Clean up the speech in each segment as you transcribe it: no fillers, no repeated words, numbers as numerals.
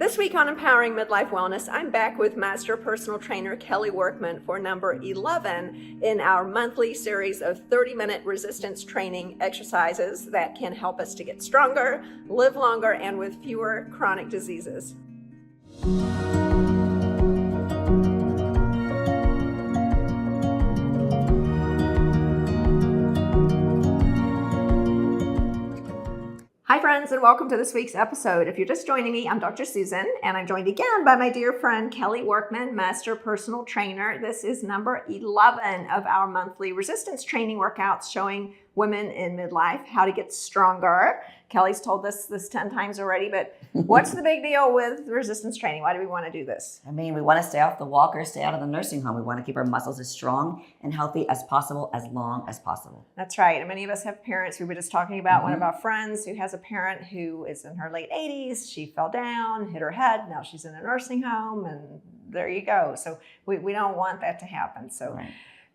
This week on Empowering Midlife Wellness, I'm back with Master Personal Trainer Kelley Workman for number 11 in our monthly series of 30-minute resistance training exercises that can help us to get stronger, live longer, and with fewer chronic diseases. Hi friends, and welcome to this week's episode. If you're just joining me, I'm Dr. Susan, and I'm joined again by my dear friend Kelley Workman, Master Personal Trainer. This is number 11 of our monthly resistance training workouts showing women in midlife how to get stronger. Kelley's told us this 10 times already, but what's the big deal with resistance training? Why do we want to do this? I mean, we want to stay off the walker, stay out of the nursing home. We want to keep our muscles as strong and healthy as possible, as long as possible. That's right. And many of us have parents. We were just talking about one of our friends who has a parent who is in her late 80s. She fell down, hit her head. Now she's in a nursing home, and there you go. So we don't want that to happen. So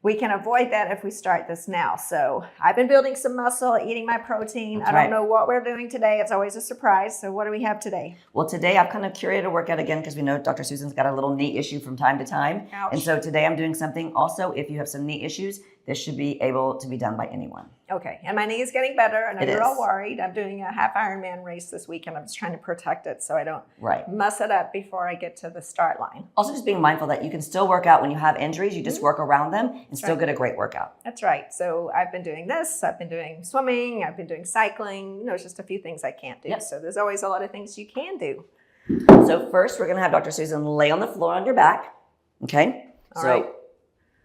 we can avoid that if we start this now. So I've been building some muscle, eating my protein. I don't know what we're doing today. It's always a surprise. So what do we have today? Well, today I've kind of curated a workout again because we know Dr. Susan's got a little knee issue from time to time. Ouch. And so today I'm doing something also, if you have some knee issues, this should be able to be done by anyone. Okay, and my knee is getting better. I know It you're is. all worried. I'm doing a half Ironman race this week, and I'm just trying to protect it so I don't mess it up before I get to the start line. Also, just being mindful that you can still work out when you have injuries. You just work around them and still get a great workout. That's right. So I've been doing this. I've been doing swimming. I've been doing cycling. It's just a few things I can't do. So there's always a lot of things you can do. So first, we're going to have Dr. Susan lay on the floor on your back. Okay? All right.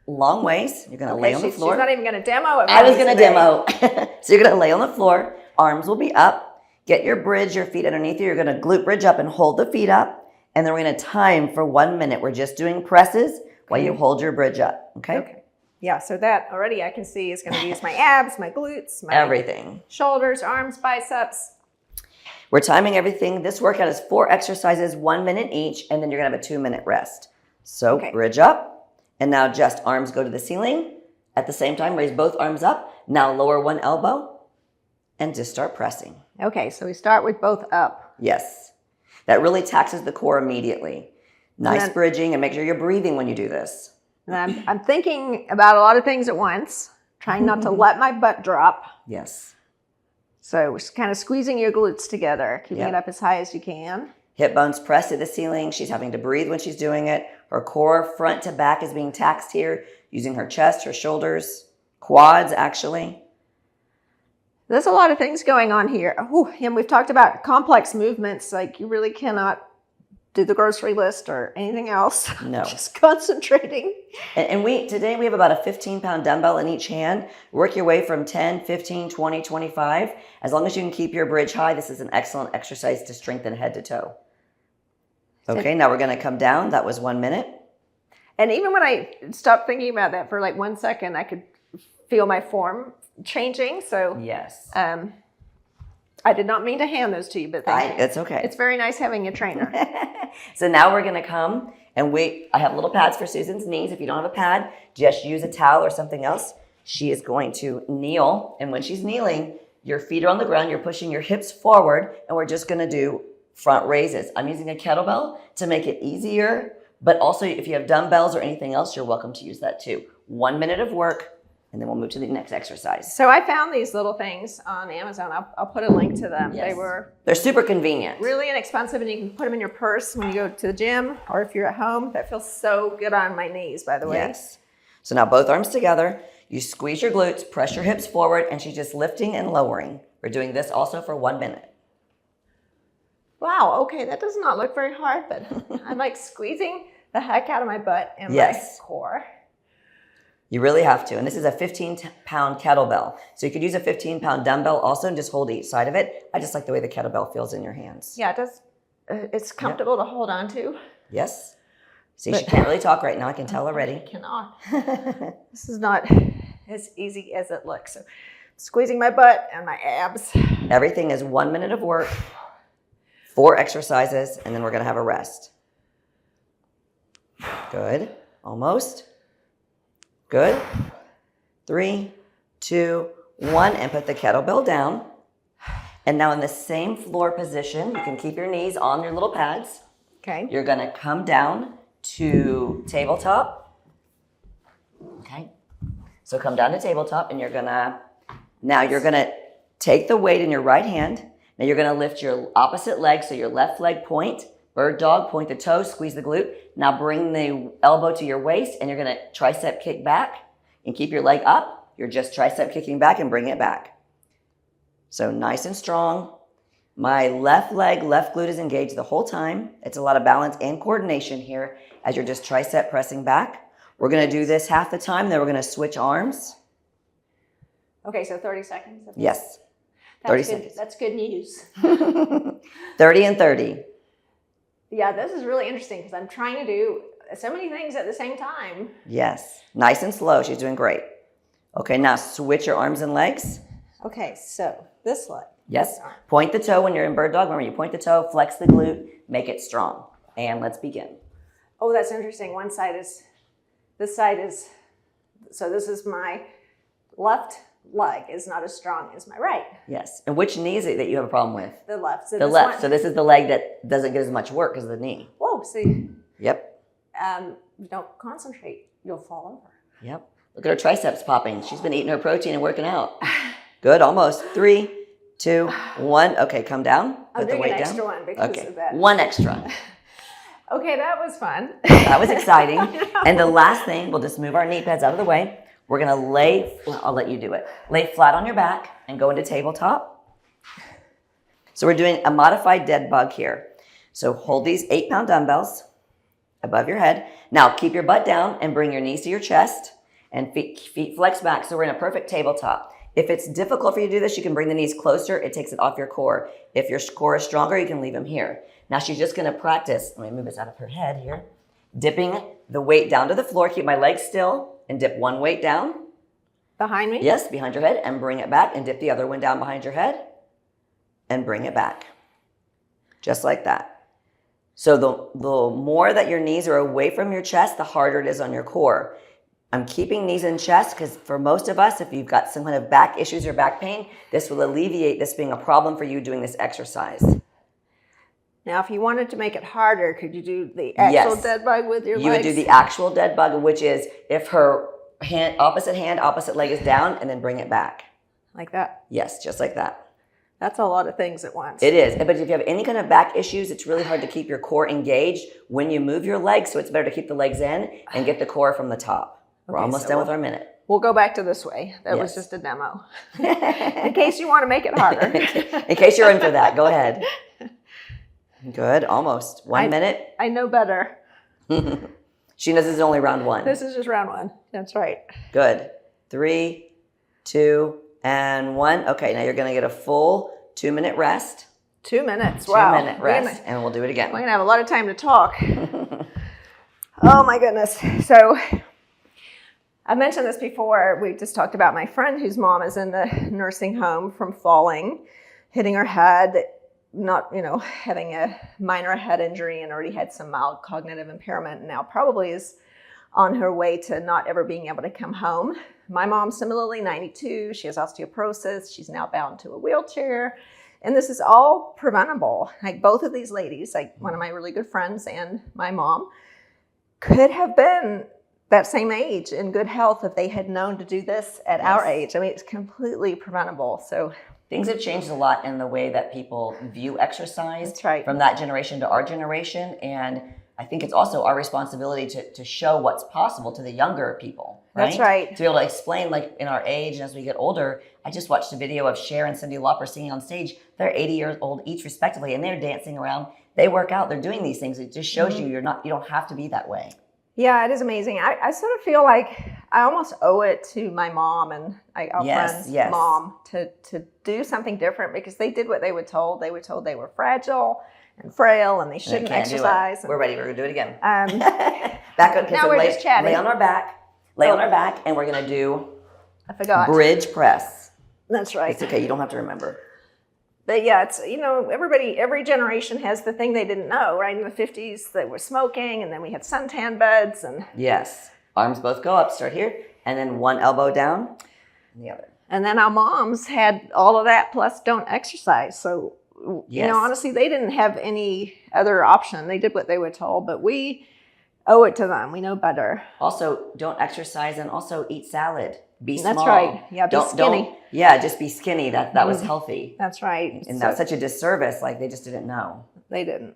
Long ways. You're going to lay on the floor. She's not even going to demo it. I was going to demo. So you're going to lay on the floor. Arms will be up. Get your bridge, your feet underneath you. You're going to glute bridge up and hold the feet up. And then we're going to time for 1 minute. We're just doing presses while you hold your bridge up. Okay? Yeah, so that already I can see is going to use my abs, my glutes, my everything. Shoulders, arms, biceps. We're timing everything. This workout is 4 exercises, 1 minute each, and then you're going to have a 2-minute rest. So bridge up. And now just arms go to the ceiling. At the same time, raise both arms up. Now lower one elbow and just start pressing. Okay, so we start with both up. Yes. That really taxes the core immediately. Nice bridging, and make sure you're breathing when you do this. And I'm thinking about a lot of things at once, trying not to let my butt drop. Yes. So just kind of squeezing your glutes together, keeping it up as high as you can. Hip bones press to the ceiling. She's having to breathe when she's doing it. Her core front to back is being taxed here, using her chest, her shoulders, quads actually. There's a lot of things going on here. Ooh, and we've talked about complex movements, like you really cannot do the grocery list or anything else. No. Just concentrating. And today we have about a 15-pound dumbbell in each hand. Work your way from 10, 15, 20, 25. As long as you can keep your bridge high, this is an excellent exercise to strengthen head to toe. Okay, now we're going to come down. That was 1 minute. And even when I stopped thinking about that for like 1 second, I could feel my form changing. So yes, I did not mean to hand those to you, but thank you. It's okay. It's very nice having a trainer. So now we're going to come and I have little pads for Susan's knees. If you don't have a pad, just use a towel or something else. She is going to kneel. And when she's kneeling, your feet are on the ground. You're pushing your hips forward. And we're just going to do front raises. I'm using a kettlebell to make it easier. But also, if you have dumbbells or anything else, you're welcome to use that too. 1 minute of work. And then we'll move to the next exercise. So I found these little things on Amazon. I'll put a link to them. Yes. They're super convenient. Really inexpensive, and you can put them in your purse when you go to the gym or if you're at home. That feels so good on my knees, by the way. Yes. So now both arms together. You squeeze your glutes, press your hips forward, and she's just lifting and lowering. We're doing this also for 1 minute. Wow, okay, that does not look very hard, but I'm like squeezing the heck out of my butt and my core. You really have to. And this is a 15-pound kettlebell. So you could use a 15-pound dumbbell also and just hold each side of it. I just like the way the kettlebell feels in your hands. Yeah, it does. It's comfortable to hold on to. Yes. See, she can't really talk right now. I can tell already. I cannot. This is not as easy as it looks. So squeezing my butt and my abs. Everything is 1 minute of work, 4 exercises, and then we're going to have a rest. Good. Almost. Good. 3, 2, 1, and put the kettlebell down. And now in the same floor position, you can keep your knees on your little pads. Okay. You're going to come down to tabletop. Okay. So come down to tabletop and you're going to take the weight in your right hand. Now you're going to lift your opposite leg. So your left leg point, bird dog, point the toe, squeeze the glute. Now bring the elbow to your waist and you're going to tricep kick back and keep your leg up. You're just tricep kicking back and bring it back. So nice and strong. My left leg, left glute is engaged the whole time. It's a lot of balance and coordination here as you're just tricep pressing back. We're going to do this half the time, then we're going to switch arms. Okay, so 30 seconds? Yes. That's 30 good. seconds. That's good news. 30 and 30. Yeah, this is really interesting because I'm trying to do so many things at the same time. Yes. Nice and slow. She's doing great. Okay, now switch your arms and legs. Okay, so this leg. Yes. Point the toe when you're in bird dog. Remember, you point the toe, flex the glute, make it strong. And let's begin. Oh, that's interesting. This side is, so this is my left leg is not as strong as my right. Yes. And which knee is it that you have a problem with? The left. So the left. So this is the leg that doesn't get as much work as the knee. Whoa, see. Yep. Don't concentrate. You'll fall over. Yep. Look at her triceps popping. She's been eating her protein and working out. Good. Almost. 3, 2, 1. Okay, come down. I'm Put the doing weight an down. extra one because Okay. of that. One extra. Okay, that was fun. That was exciting. And the last thing, we'll just move our knee pads out of the way. We're going to I'll let you do it. Lay flat on your back and go into tabletop. So we're doing a modified dead bug here. So hold these 8-pound dumbbells above your head. Now keep your butt down and bring your knees to your chest and feet flex back. So we're in a perfect tabletop. If it's difficult for you to do this, you can bring the knees closer. It takes it off your core. If your core is stronger, you can leave them here. Now she's just going to practice. Let me move this out of her head here. Dipping the weight down to the floor. Keep my legs still and dip one weight down. Behind me? Yes, behind your head and bring it back and dip the other one down behind your head and bring it back. Just like that. So the more that your knees are away from your chest, the harder it is on your core. I'm keeping knees in chest because for most of us, if you've got some kind of back issues or back pain, this will alleviate this being a problem for you doing this exercise. Now, if you wanted to make it harder, could you do the actual dead bug with your legs? You would do the actual dead bug, which is if her opposite leg is down and then bring it back. Like that? Yes, just like that. That's a lot of things at once. It is. But if you have any kind of back issues, it's really hard to keep your core engaged when you move your legs. So it's better to keep the legs in and get the core from the top. We're almost done with our minute. We'll go back to this way. That was just a demo. In case you want to make it harder. In case you're in for that, go ahead. Good. Almost. 1 minute. I know better. She knows this is only round 1. This is just round 1. That's right. Good. 3, 2, and 1. Okay, now you're going to get a full 2-minute rest. 2 minutes. Wow. 2-minute rest, and we'll do it again. We're going to have a lot of time to talk. Oh, my goodness. So I mentioned this before. We just talked about my friend whose mom is in the nursing home from falling, hitting her head, having a minor head injury and already had some mild cognitive impairment and now probably is on her way to not ever being able to come home. My mom, similarly, 92. She has osteoporosis. She's now bound to a wheelchair. And this is all preventable. Like both of these ladies, like one of my really good friends and my mom, could have been that same age in good health if they had known to do this at our age. I mean, it's completely preventable. So things have changed a lot in the way that people view exercise. That's right. From that generation to our generation. And I think it's also our responsibility to show what's possible to the younger people. Right? That's right. To be able to explain, like in our age and as we get older, I just watched a video of Cher and Cyndi Lauper singing on stage. They're 80 years old each respectively, and they're dancing around. They work out. They're doing these things. It just shows you you don't have to be that way. Yeah, it is amazing. I sort of feel like I almost owe it to my mom and our friend's mom to do something different because they did what they were told. They were told they were fragile and frail and they shouldn't exercise. We're ready. We're going to do it again. Back up. Now we're just chatting. Lay on our back. Lay on our back, and we're going to do bridge press. That's right. It's okay. You don't have to remember. But yeah, it's, every generation has the thing they didn't know, right? In the 50s, they were smoking, and then we had suntan beds. And yes. Arms both go up. Start here. And then one elbow down and the other. And then our moms had all of that, plus don't exercise. So You Yes. know, honestly, they didn't have any other option. They did what they were told, but we owe it to them. We know better. Also, don't exercise and also eat salad. Be small. That's right. Yeah, be skinny. Just be skinny. That was healthy. That's right. And that's such a disservice. Like they just didn't know. They didn't.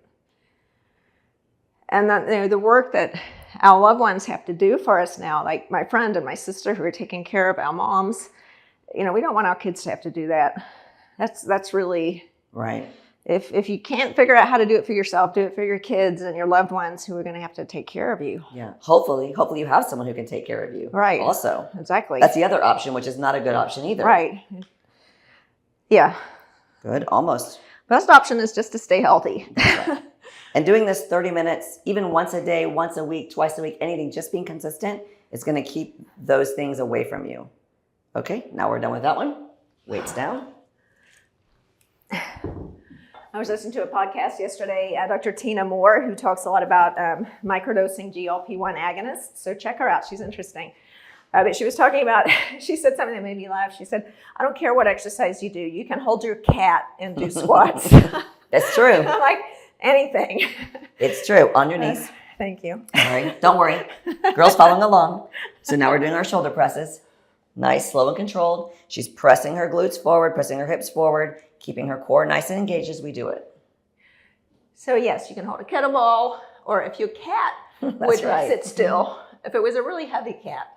And then, you know, the work that our loved ones have to do for us now, like my friend and my sister who are taking care of our moms, you know, we don't want our kids to have to do that. That's really right. If you can't figure out how to do it for yourself, do it for your kids and your loved ones who are going to have to take care of you. Yeah. Hopefully you have someone who can take care of you. Right. Also. Exactly. That's the other option, which is not a good option either. Right. Yeah. Good. Almost. Best option is just to stay healthy. That's right. And doing this 30 minutes, even once a day, once a week, twice a week, anything, just being consistent is going to keep those things away from you. Okay. Now we're done with that one. Weights down. I was listening to a podcast yesterday, Dr. Tina Moore, who talks a lot about microdosing GLP-1 agonists. So check her out. She's interesting. But she was talking about, she said something that made me laugh. She said, I don't care what exercise you do. You can hold your cat and do squats. That's true. I'm like, anything. It's true. On your knees. Thank you. All right. Don't worry. Girls following along. So now we're doing our shoulder presses. Nice, slow and controlled. She's pressing her glutes forward, pressing her hips forward, keeping her core nice and engaged as we do it. So yes, you can hold a kettlebell, or if your cat would sit still, if it was a really heavy cat,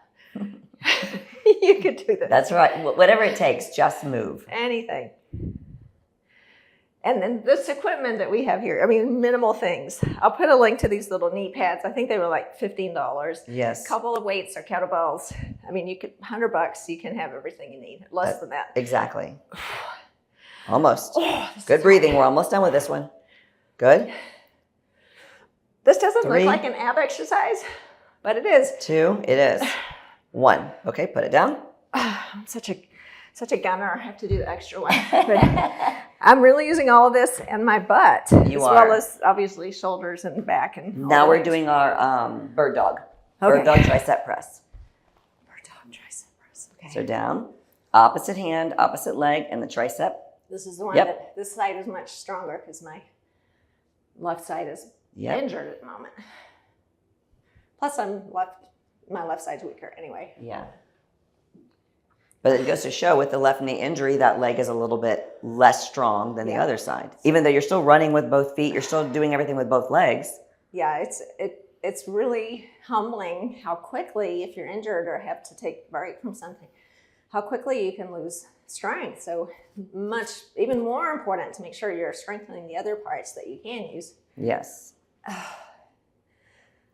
you could do this. That's right. Whatever it takes, just move. Anything. And then this equipment that we have here, I mean, minimal things. I'll put a link to these little knee pads. I think they were like $15. Yes. A couple of weights or kettlebells. I mean, you could, $100, you can have everything you need. Less than that. Exactly. Almost. Good breathing. We're almost done with this one. Good. This doesn't 3. look like an ab exercise, but it is. 2. It is. 1. Okay, put it down. I'm such a gunner. I have to do the extra one. But I'm really using all of this and my butt, well as obviously shoulders and back. And now we're doing our bird dog. Okay. Bird dog tricep press. Bird dog tricep press. Okay. So down, opposite hand, opposite leg, and the tricep. This is the one that this side is much stronger because my left side is injured at the moment. Plus, my left side's weaker anyway. Yeah. But it goes to show with the left knee injury, that leg is a little bit less strong than the other side. Even though you're still running with both feet, you're still doing everything with both legs. Yeah, it's really humbling how quickly, if you're injured or have to take a break from something, how quickly you can lose strength. So much, even more important to make sure you're strengthening the other parts that you can use. Yes.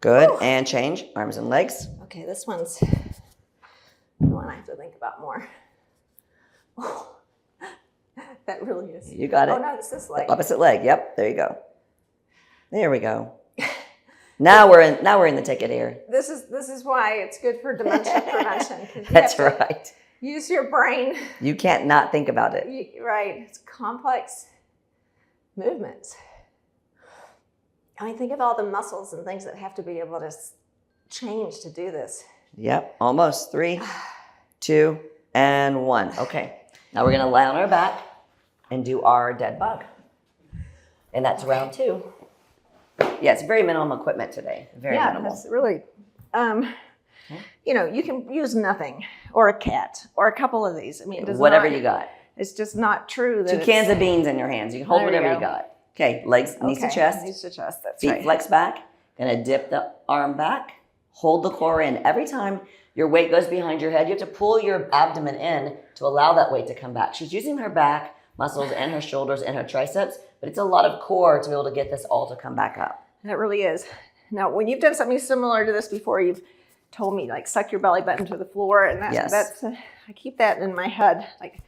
Good. And change arms and legs. Okay, this one's the one I have to think about more. Oh, that really is. You got it. Oh no, it's this leg. The opposite leg. Yep. There you go. There we go. Now we're in the ticket here. This is why it's good for dementia prevention. That's right. Use your brain. You can't not think about it. Right. It's complex movements. I mean, think of all the muscles and things that have to be able to change to do this. Yep. Almost. 3, 2, and 1. Okay. Now we're going to lie on our back and do our dead bug. And that's round 2. Yeah, it's very minimum equipment today. Very minimal. Yeah, that's really, you know, you can use nothing or a cat or a couple of these. I mean, it does whatever you got. It's just not true that 2 cans of beans in your hands. You can hold whatever you got. Okay, legs, knees to chest. Knees to chest, that's feet right. flex back. Gonna dip the arm back. Hold the core in. Every time your weight goes behind your head, you have to pull your abdomen in to allow that weight to come back. She's using her back muscles and her shoulders and her triceps, but it's a lot of core to be able to get this all to come back up. It really is. Now, when you've done something similar to this before, you've told me, like, suck your belly button to the floor, and that's I keep that in my head. Like,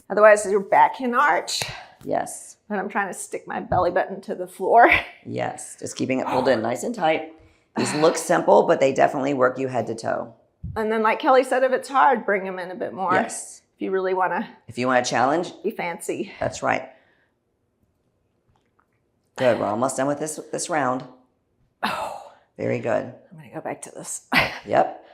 otherwise, your back can arch. Yes. And I'm trying to stick my belly button to the floor. Yes, just keeping it pulled in nice and tight. These look simple, but they definitely work you head to toe. And then, like Kelley said, if it's hard, bring them in a bit more. Yes. If you really want to. If you want a challenge. Be fancy. That's right. Good. We're almost done with this round. Oh. Very good. I'm going to go back to this. Yep.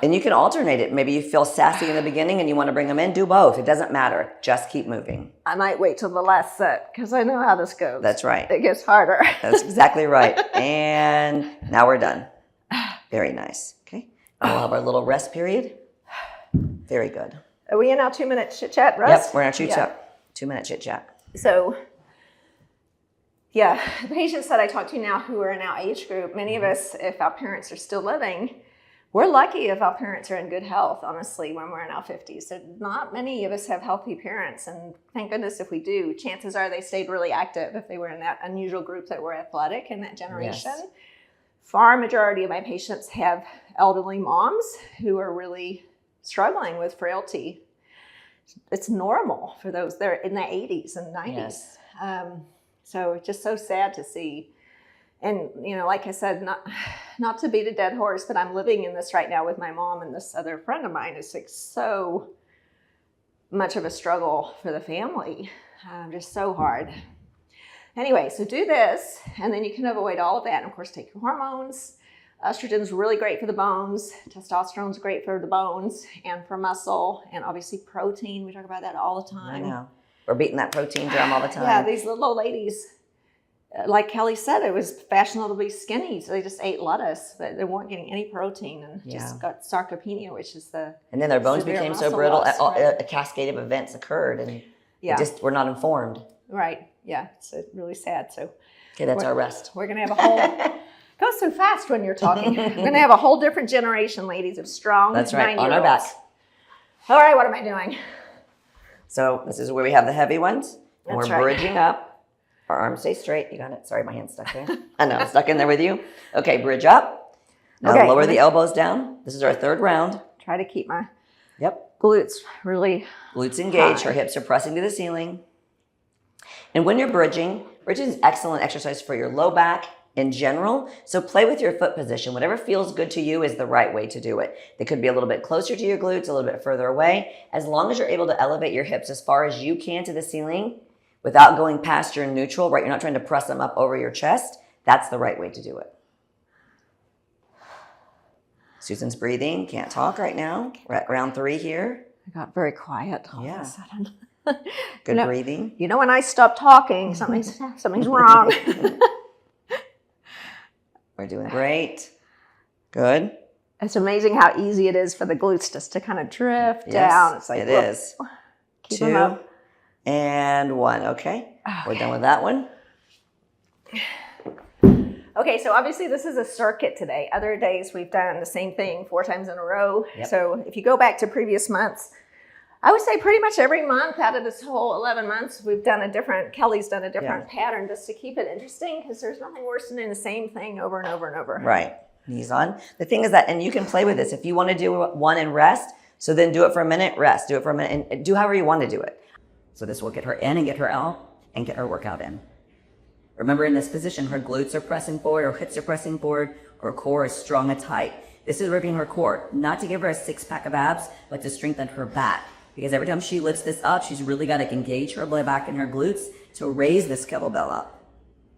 And you can alternate it. Maybe you feel sassy in the beginning and you want to bring them in. Do both. It doesn't matter. Just keep moving. I might wait till the last set because I know how this goes. That's right. It gets harder. That's exactly right. And now we're done. Very nice. Okay. And we'll have our little rest period. Very good. Are we in our 2-minute chit chat rest? Yep, we're in our chit chat. 2-minute chit chat. So, yeah, the patients that I talk to now who are in our age group, many of us, if our parents are still living, we're lucky if our parents are in good health, honestly, when we're in our 50s. So not many of us have healthy parents, and thank goodness if we do. Chances are they stayed really active if they were in that unusual group that were athletic in that generation. Yes. Far majority of my patients have elderly moms who are really struggling with frailty. It's normal for those. They're in their 80s and 90s. Yes. So it's just so sad to see. And, you know, like I said, not to beat a dead horse, but I'm living in this right now with my mom and this other friend of mine. It's like so much of a struggle for the family, just so hard. Anyway, so do this, and then you can avoid all of that. And of course, take your hormones. Estrogen is really great for the bones. Testosterone is great for the bones and for muscle, and obviously protein. We talk about that all the time. I know. We're beating that protein drum all the time. Yeah, these little old ladies, like Kelley said, it was fashionable to be skinny, so they just ate lettuce, but they weren't getting any protein and just got sarcopenia, which is the and then their bones became so brittle, loss, a cascade of events occurred, and just we're not informed. Right. Yeah. It's really sad. So okay, that's our rest. We're gonna have a whole. It goes so fast when you're talking. We're gonna have a whole different generation, ladies, of strong. That's right. On our back. All right. What am I doing? So this is where we have the heavy ones, and That's we're bridging up. Our arms stay straight. You got it. Sorry, my hand's stuck there. I know, stuck in there with you. Okay, bridge up. Now lower the elbows down. This is our third round. Try to keep my glutes really glutes engaged. Our hips are pressing to the ceiling. And when you're bridging is excellent exercise for your low back in general. So play with your foot position. Whatever feels good to you is the right way to do it. They could be a little bit closer to your glutes, a little bit further away. As long as you're able to elevate your hips as far as you can to the ceiling without going past your neutral, right? You're not trying to press them up over your chest. That's the right way to do it. Susan's breathing. Can't talk right now. We're at round 3 here. I got very quiet all of a sudden. Good breathing. You know, when I stop talking, something's wrong. We're doing great. Good. It's amazing how easy it is for the glutes just to kind of drift down. It's like, it is. Keep 2 them up. and 1. Okay. We're done with that one. Okay, so obviously this is a circuit today. Other days we've done the same thing 4 times in a row. Yep. So if you go back to previous months, I would say pretty much every month out of this whole 11 months, we've done a different, Kelley's done a different pattern just to keep it interesting, because there's nothing worse than doing the same thing over and over and over. Right. Knees on. The thing is that, and you can play with this. If you want to do one and rest, so then do it for a minute, rest. Do it for a minute, and do however you want to do it. So this will get her in and get her out and get her workout in. Remember, in this position, her glutes are pressing forward, her hips are pressing forward, her core is strong and tight. This is ripping her core, not to give her a 6-pack of abs, but to strengthen her back. Because every time she lifts this up, she's really got to engage her low back and her glutes to raise this kettlebell up.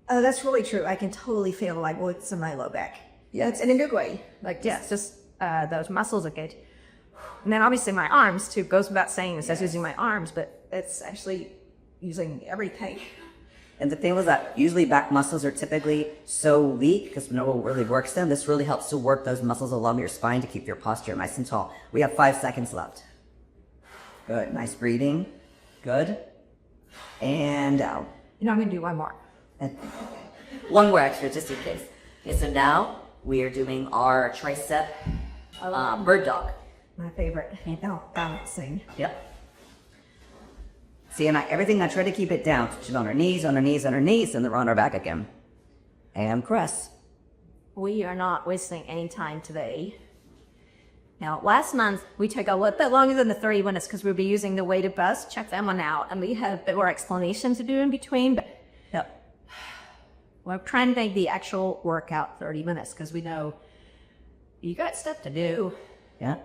Oh, that's really true. I can totally feel like glutes in my low back. Yeah. It's in a good way. Like, yes, just those muscles are good. And then obviously my arms too, goes without saying, it says using my arms, but it's actually using everything. And the thing was that usually back muscles are typically so weak because no one really works them. This really helps to work those muscles along your spine to keep your posture nice and tall. We have 5 seconds left. Good. Nice breathing. Good. And out. You know, I'm going to do one more. One more extra just in case. Okay, so now we are doing our tricep bird dog. My favorite. Balancing. Yep. See, and everything I try to keep it down. She's on her knees, on her knees, on her knees, and then we're on our back again. And press. We are not wasting any time today. Now, last month, we took a little bit longer than the 30 minutes because we'll be using the weighted bus. Check that one out. And we had a bit more explanations to do in between. But we're trying to make the actual workout 30 minutes because we know you got stuff to do. Yeah.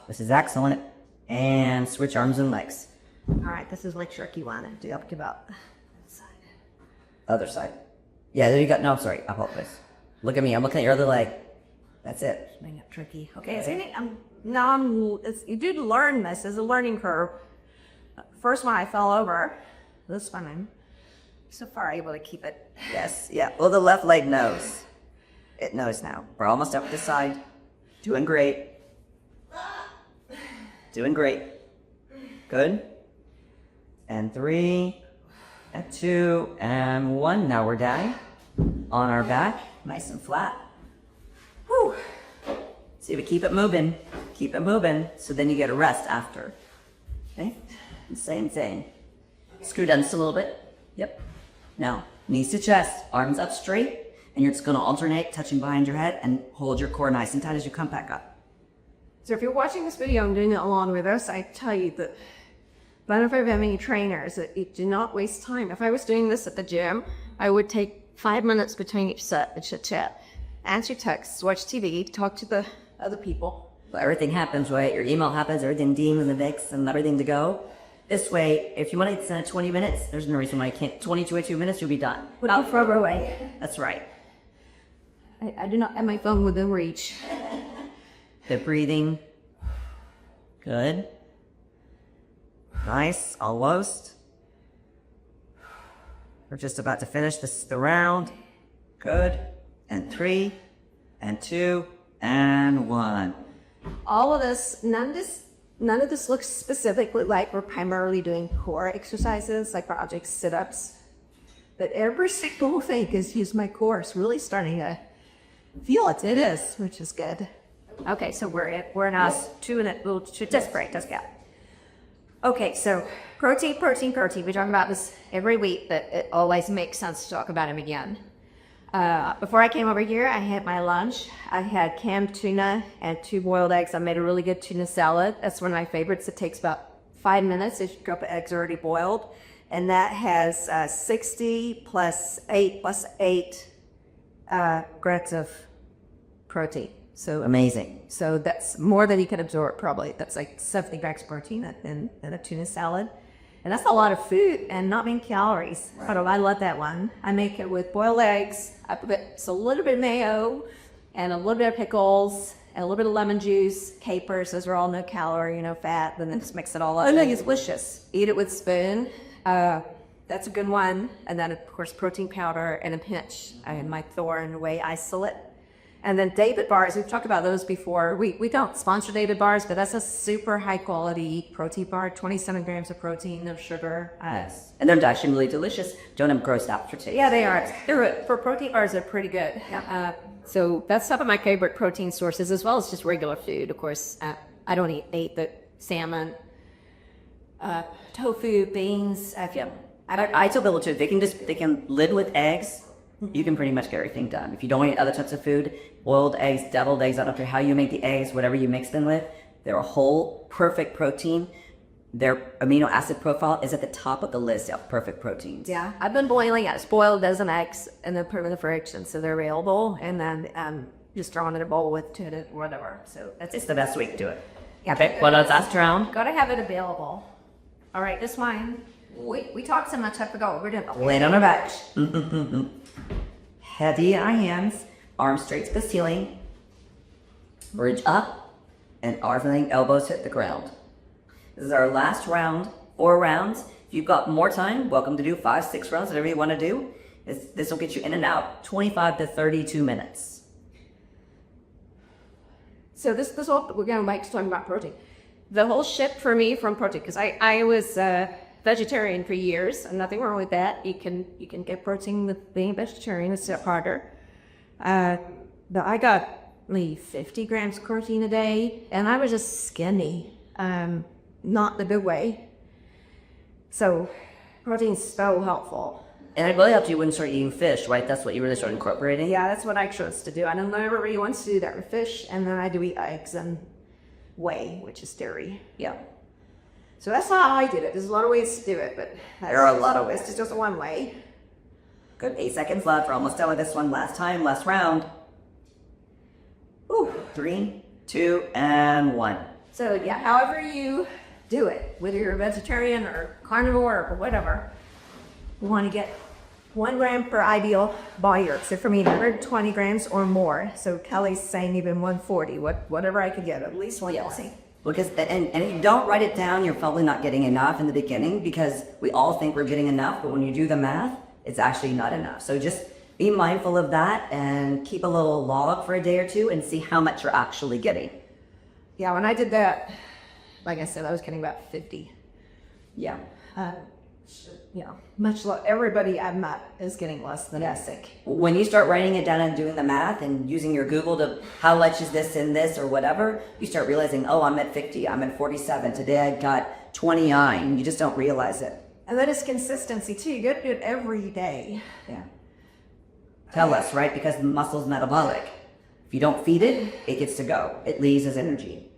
This is excellent. And switch arms and legs. All right, this is like tricky one. I do up to about that side. Other side. Yeah, there you go. No, I'm sorry. I apologize. Look at me. I'm looking at your other leg. That's it. Make it tricky. Okay, is anything, you do learn this as a learning curve. First one I fell over. This one I'm so far able to keep it. Yes, yeah. Well, the left leg knows. It knows now. We're almost up this side. Doing great. Doing great. Good. And 3, and 2, and 1. Now we're down on our back, nice and flat. Whew. See, we keep it moving. Keep it moving. So then you get a rest after. Okay? Same thing. Screw down just a little bit. Yep. Now, knees to chest, arms up straight, and you're just going to alternate, touching behind your head, and hold your core nice and tight as you come back up. So if you're watching this video and doing it along with us, I tell you the benefit of having a trainer is that you do not waste time. If I was doing this at the gym, I would take 5 minutes between each set and chit chat, answer texts, watch TV, talk to the other people. Well, everything happens, right? Your email happens, everything ding in the mix, and everything to go. This way, if you want to send 20 minutes, there's no reason why you can't. 22 minutes, you'll be done. Without further away. That's right. I do not have my phone within reach. Good breathing. Good. Nice. Almost. We're just about to finish. This is the round. Good. And 3, and 2, and 1. All of this, none of this looks specifically like we're primarily doing core exercises, like project sit-ups. But every single thing is use my core. It's really starting to feel it. It is, which is good. Okay, so we're in us 2 and a little just break. Let's go. Okay, so protein. We talk about this every week, but it always makes sense to talk about them again. Before I came over here, I had my lunch. I had canned tuna and 2 boiled eggs. I made a really good tuna salad. That's one of my favorites. It takes about 5 minutes. If your cup of eggs are already boiled. And that has 60 plus 8 grams of protein. So Amazing. So that's more than you can absorb probably. That's like 70 grams of protein in a tuna salad. And that's a lot of food and not many calories. Right. But I love that one. I make it with boiled eggs. I put a little bit of mayo and a little bit of pickles and a little bit of lemon juice, capers. Those are all no calorie, no fat. Then just mix it all up. I think it's delicious. Eat it with a spoon. That's a good one. And then of course protein powder and a pinch. My Thorn Whey isolate. And then David bars, we've talked about those before. We don't sponsor David bars, but that's a super high quality protein bar, 27 grams of protein, no sugar. Yes. And they're actually really delicious. Don't have grossed out for taste. Yeah, they are. For protein bars, they're pretty good. Yeah. So that's some of my favorite protein sources, as well as just regular food. Of course, I don't eat meat, but salmon, tofu, beans. I tell people too, they can live with eggs. You can pretty much get everything done. If you don't eat other types of food, boiled eggs, deviled eggs, I don't care how you make the eggs, whatever you mix them with, they're a whole perfect protein. Their amino acid profile is at the top of the list of perfect proteins. Yeah, I've been boiling it. It's boiled dozen eggs and then put them in the fridge, and so they're available. And then just throw them in a bowl with tuna or whatever. So It's the best way to do it. Yeah. Okay, well, that's last round. Gotta have it available. All right, this one. We talked so much, I forgot what we're doing. Land on our back. Heavy in our hands, arms straight to the ceiling, bridge up, and everything, elbows hit the ground. This is our last round, 4 rounds. If you've got more time, welcome to do 5, 6 rounds, whatever you want to do. This will get you in and out 25 to 32 minutes. So this whole, we're going back to talking about protein. The whole shift for me from protein, because I was vegetarian for years, and nothing wrong with that. You can get protein with being vegetarian. It's harder. But I got maybe 50 grams of protein a day, and I was just skinny, not the good way. So protein's so helpful. And it really helped you when you start eating fish, right? That's what you really started incorporating? Yeah, that's what I chose to do. I don't know everybody wants to do that with fish, and then I do eat eggs and whey, which is dairy. Yeah. So that's how I did it. There's a lot of ways to do it, but there are a lot of ways. It's just one way. Good. 8 seconds left. We're almost done with this one. Last time, last round. Ooh, 3, 2, and 1. So yeah, however you do it, whether you're a vegetarian or carnivore or whatever, you want to get 1 gram per ideal body weight. So for me, 120 grams or more. So Kelley's saying even 140, whatever I could get, at least 140. Because, and if you don't write it down, you're probably not getting enough in the beginning, because we all think we're getting enough, but when you do the math, it's actually not enough. So just be mindful of that and keep a little log for a day or two and see how much you're actually getting. Yeah, when I did that, like I said, I was getting about 50. Yeah. Much less. Everybody I've met is getting less than sick. When you start writing it down and doing the math and using your Google to how much is this in this or whatever, you start realizing, oh, I'm at 50, I'm at 47. Today I got 29. You just don't realize it. And that is consistency too. You got to do it every day. Yeah. Tell us, right? Because the muscle's metabolic. If you don't feed it, it gets to go. It leaves as energy.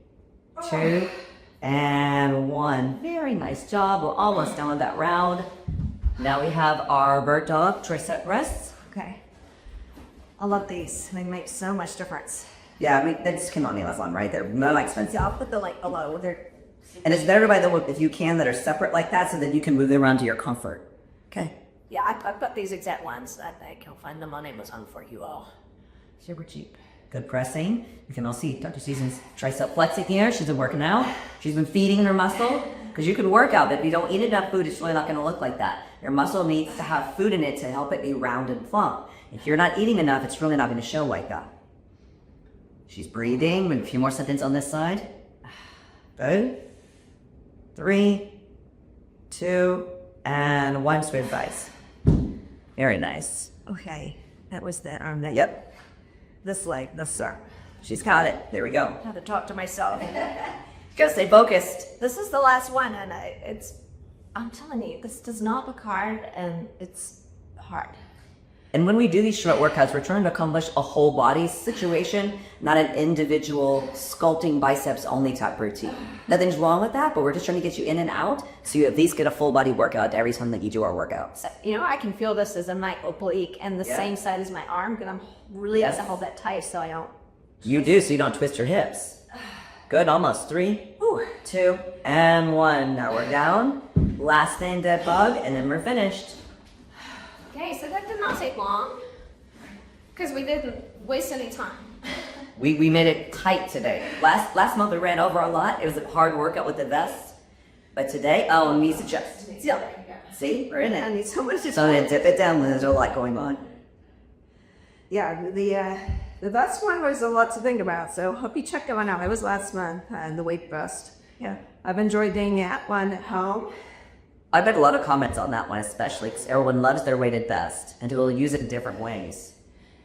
2 and 1. Very nice job. We're almost done with that round. Now we have our bird dog tricep rests. Okay. I love these. They make so much difference. Yeah, I mean, they just cannot nail us on, right? They're more expensive. Yeah, I'll put the link below. And it's better by the way, if you can, that are separate like that, so that you can move them around to your comfort. Okay. Yeah, I've got these exact ones. I think you'll find them on Amazon for you all. Super cheap. Good pressing. You can all see Dr. Susan's tricep flexing here. She's been working out. She's been feeding her muscle, because you can work out, but if you don't eat enough food, it's really not going to look like that. Your muscle needs to have food in it to help it be round and plump. If you're not eating enough, it's really not going to show like that. She's breathing. A few more seconds on this side. Good. 3, 2, and 1. Sweet advice. Very nice. Okay. That was that arm. Yep. This leg. This arm. She's got it. There we go. I had to talk to myself. Go stay focused. This is the last one, and I'm telling you, this does not look hard, and it's hard. And when we do these short workouts, we're trying to accomplish a whole body situation, not an individual sculpting biceps only type routine. Nothing's wrong with that, but we're just trying to get you in and out so you at least get a full body workout every time that you do our workouts. So, I can feel this as a my oblique and the same side as my arm, because I'm really have to hold that tight so I don't. You do, so you don't twist your hips. Good, almost. 3, 2, and 1. Now we're down. Last thing, dead bug, and then we're finished. Okay, so that did not take long, because we didn't waste any time. We made it tight today. Last month we ran over a lot. It was a hard workout with the vest. But today, knees adjust. Yeah. See, we're in I it. need so much to So then dip it down when there's a lot going on. Yeah, the vest one was a lot to think about, so hope you check that one out. It was last month, and the weight vest. Yeah, I've enjoyed doing that one at home. I've had a lot of comments on that one, especially because everyone loves their weighted vest and will use it in different ways.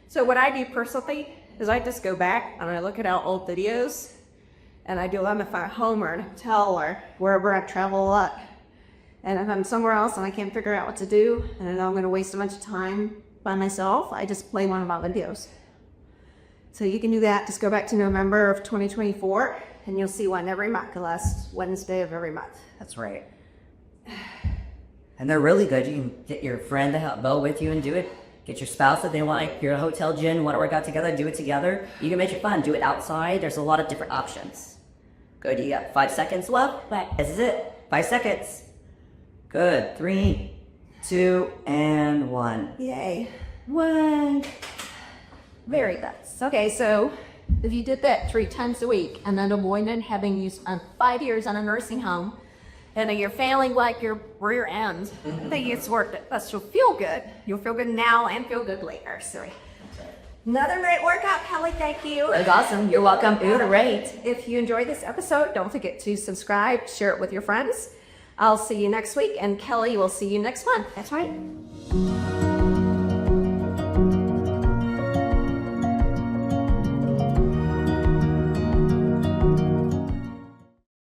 So what I do personally is I just go back and I look at our old videos, and I do them if I'm home or in a hotel or wherever I travel a lot. And if I'm somewhere else and I can't figure out what to do, and I know I'm going to waste a bunch of time by myself, I just play one of my videos. So you can do that. Just go back to November of 2024, and you'll see one every month, the last Wednesday of every month. That's right. And they're really good. You can get your friend to help go with you and do it. Get your spouse if they want, if you're a hotel gym, want to work out together, do it together. You can make it fun. Do it outside. There's a lot of different options. Good. You got 5 seconds left. This is it. 5 seconds. Good. 3, 2, and 1. Yay. 1. Very good. Okay, so if you did that 3 times a week and then avoided having you spent 5 years in a nursing home, and you're feeling like your rear end, I think it's worth it. But you'll feel good. You'll feel good now and feel good later. So another great workout, Kelley. Thank you. That's awesome. You're welcome. Great. If you enjoyed this episode, don't forget to subscribe, share it with your friends. I'll see you next week, and Kelley will see you next month. That's right.